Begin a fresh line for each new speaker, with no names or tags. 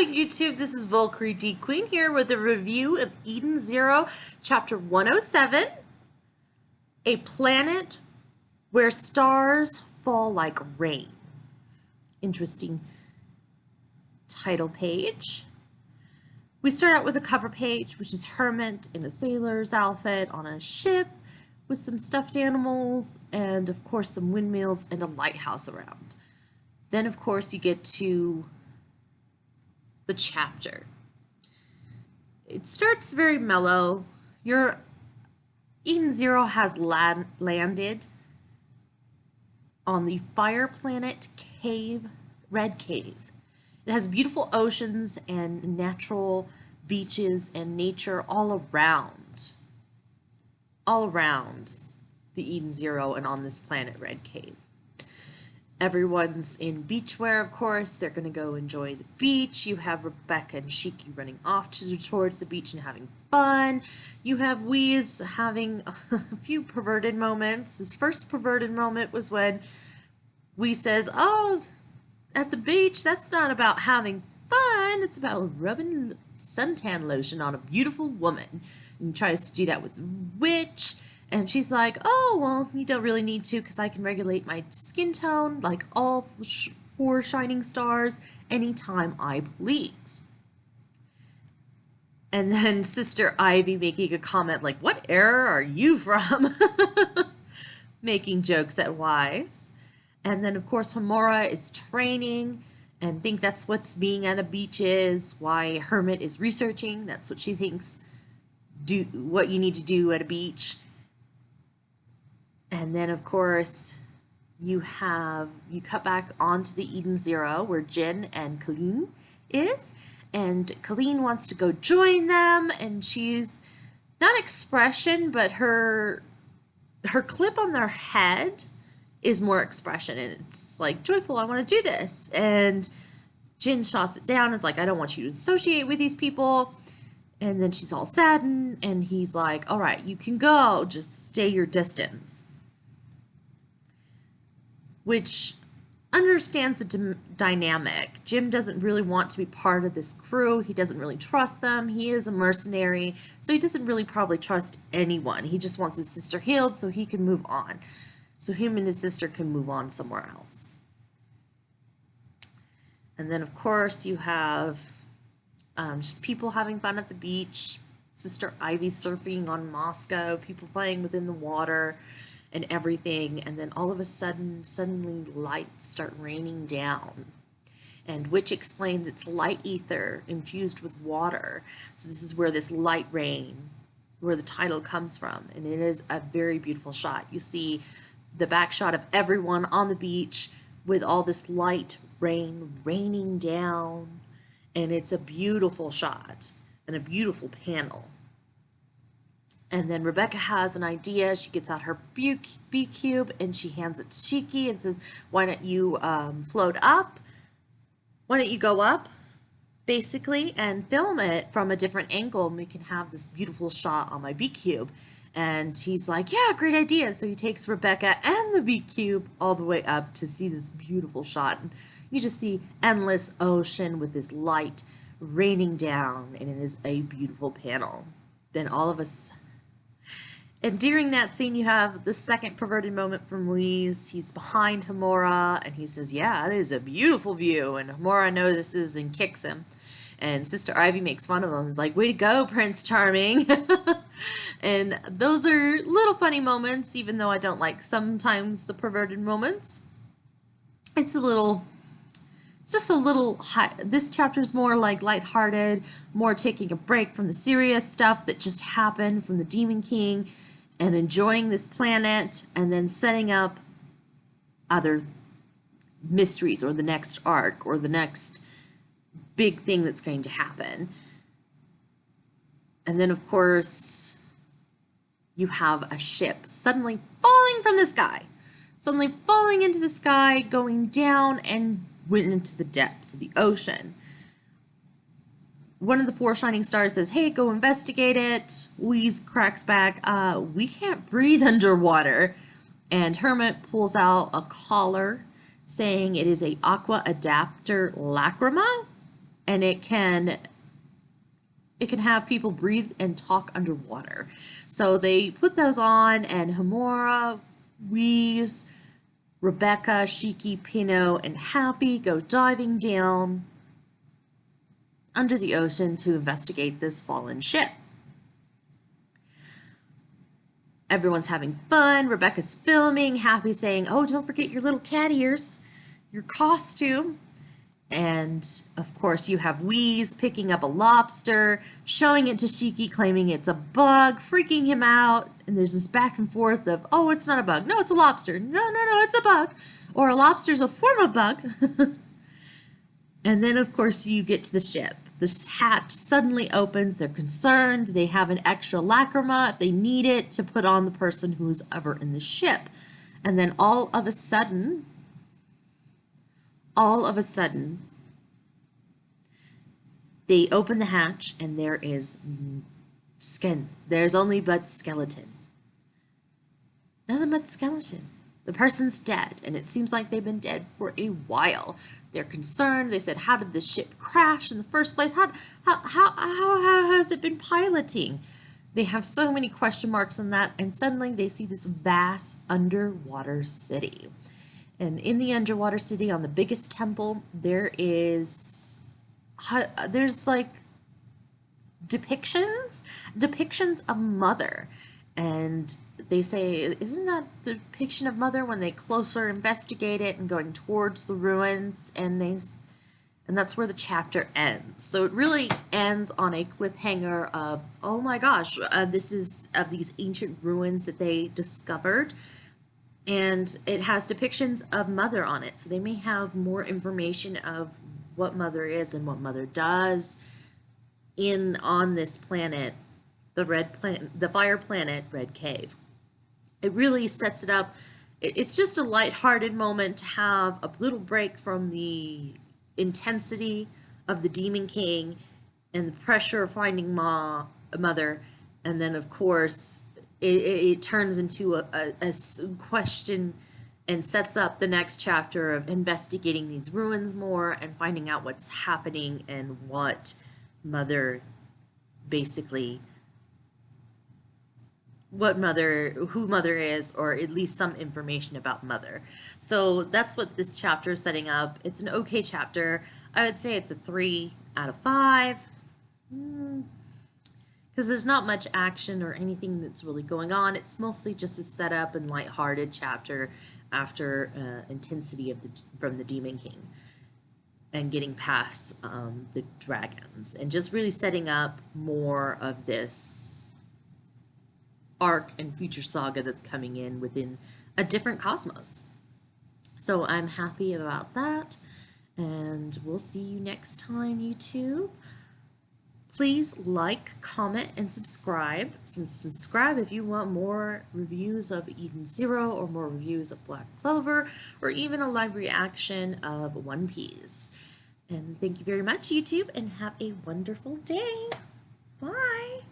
YouTube, this is Valkyrie D Queen here with a review of Eden Zero, Chapter 107, A Planet Where Stars Fall Like Rain. Interesting title page. We start out with a cover page, which is Hermit in a sailor's outfit on a ship with some stuffed animals and, of course, some windmills and a lighthouse around. Then, of course, you get to the chapter. It starts very mellow. Your Eden Zero has landed on the fire planet Red Cave. It has beautiful oceans and natural beaches and nature all around the Eden Zero and on this planet Red Cave. Everyone's in beachwear, of course. They're going to go enjoy the beach. You have Rebecca and Shiki running off towards the beach and having fun. You have Wheeze having a few perverted moments. His first perverted moment was when Wheeze says, "Oh, at the beach, that's not about having fun. It's about rubbing suntan lotion on a beautiful woman." And he tries to do that with Witch. And she's like, "Oh, well, you don't really need to because I can regulate my skin tone like all four shining stars anytime I please." And then Sister Ivy making a comment like, "What era are you from?" Making jokes at Wise. And then, of course, Homura is training and think that's what's being at a beach is, why Hermit is researching. That's what she thinks what you need to do at a beach. And then, of course, you cut back onto the Eden Zero where Jin and Colleen is. And Colleen wants to go join them. And she's not expression, but her clip on their head is more expression. And it's like, joyful, I want to do this. And Jin shots it down. It's like, I don't want you to associate with these people. And then she's all saddened. And he's like, all right, you can go. Just stay your distance. Which understands the dynamic. Jim doesn't really want to be part of this crew. He doesn't really trust them. He is a mercenary, so he doesn't really probably trust anyone. He just wants his sister healed so he can move on. So him and his sister can move on somewhere else. And then, of course, you have just people having fun at the beach. Sister Ivy surfing on Moscow. People playing within the water. And everything, and then all of a sudden, suddenly lights start raining down. And Witch explains it's light ether infused with water. So this is where this light rain, where the title comes from. And it is a very beautiful shot. You see the back shot of everyone on the beach with all this light rain raining down. And it's a beautiful shot and a beautiful panel. And then Rebecca has an idea. She gets out her B-cube and she hands it to Shiki and says, why don't you float up? Why don't you go up, basically, and film it from a different angle and we can have this beautiful shot on my B-cube. And he's like, yeah, great idea. So he takes Rebecca and the B-cube all the way up to see this beautiful shot. And you just see endless ocean with this light raining down, and it is a beautiful panel. Then all of us... And during that scene, you have the second perverted moment from Wheeze. He's behind Homura, and he says, yeah, it is a beautiful view. And Homura notices and kicks him. And Sister Ivy makes fun of him. He's like, way to go, Prince Charming. And those are little funny moments, even though I don't like sometimes the perverted moments. It's just a little high. This chapter's more like lighthearted, more taking a break from the serious stuff that just happened from the Demon King, and enjoying this planet, and then setting up other mysteries, or the next arc, or the next big thing that's going to happen. And then, of course, you have a ship suddenly falling from the sky. Suddenly falling into the sky, going down, and went into the depths of the ocean. One of the four shining stars says, hey, go investigate it. Wheeze cracks back, we can't breathe underwater. And Hermit pulls out a collar saying it is a aqua adapter lacrima. and it can have people breathe and talk underwater. So they put those on, and Homura, Whis, Rebecca, Shiki, Pino, and Happy go diving down under the ocean to investigate this fallen ship. Everyone's having fun. Rebecca's filming. Happy saying, "Oh, don't forget your little cat ears, your costume." And of course, you have Whis picking up a lobster, showing it to Shiki, claiming it's a bug, freaking him out. And there's this back and forth of, "Oh, it's not a bug. No, it's a lobster. No, no, no, it's a bug." Or a lobster's a form of bug. And then, of course, you get to the ship. The hatch suddenly opens. They're concerned. They have an extra lacrima if they need it to put on the person who's ever in the ship. And then all of a sudden, they open the hatch and there is skin. There's only but skeleton. Nothing but skeleton. The person's dead, and it seems like they've been dead for a while. They're concerned. They said, "How did the ship crash in the first place? How has it been piloting?" They have so many question marks on that, and suddenly they see this vast underwater city. And in the underwater city, on the biggest temple, there's like depictions of Mother. And they say, "Isn't that the depiction of Mother?" when they closer investigate it and going towards the ruins, and that's where the chapter ends. So it really ends on a cliffhanger of, oh my gosh, this is of these ancient ruins that they discovered, and it has depictions of Mother on it. So they may have more information of what Mother is and what Mother does on this planet, the fire planet, Red Cave. It really sets it up. It's just a lighthearted moment to have a little break from the intensity of the Demon King and the pressure of finding Mother, and then of course it turns into a question and sets up the next chapter of investigating these ruins more and finding out what's happening and what Mother basically, who Mother is, or at least some information about Mother. So that's what this chapter is setting up. It's an okay chapter. I would say it's a 3 out of 5. Because there's not much action or anything that's really going on. It's mostly just a setup and lighthearted chapter after intensity from the Demon King and getting past the dragons and just really setting up more of this arc and future saga that's coming in within a different cosmos. So I'm happy about that, and we'll see you next time, YouTube. Please like, comment, and subscribe. Subscribe if you want more reviews of Eden Zero, or more reviews of Black Clover, or even a live reaction of One Piece. And thank you very much, YouTube, and have a wonderful day. Bye!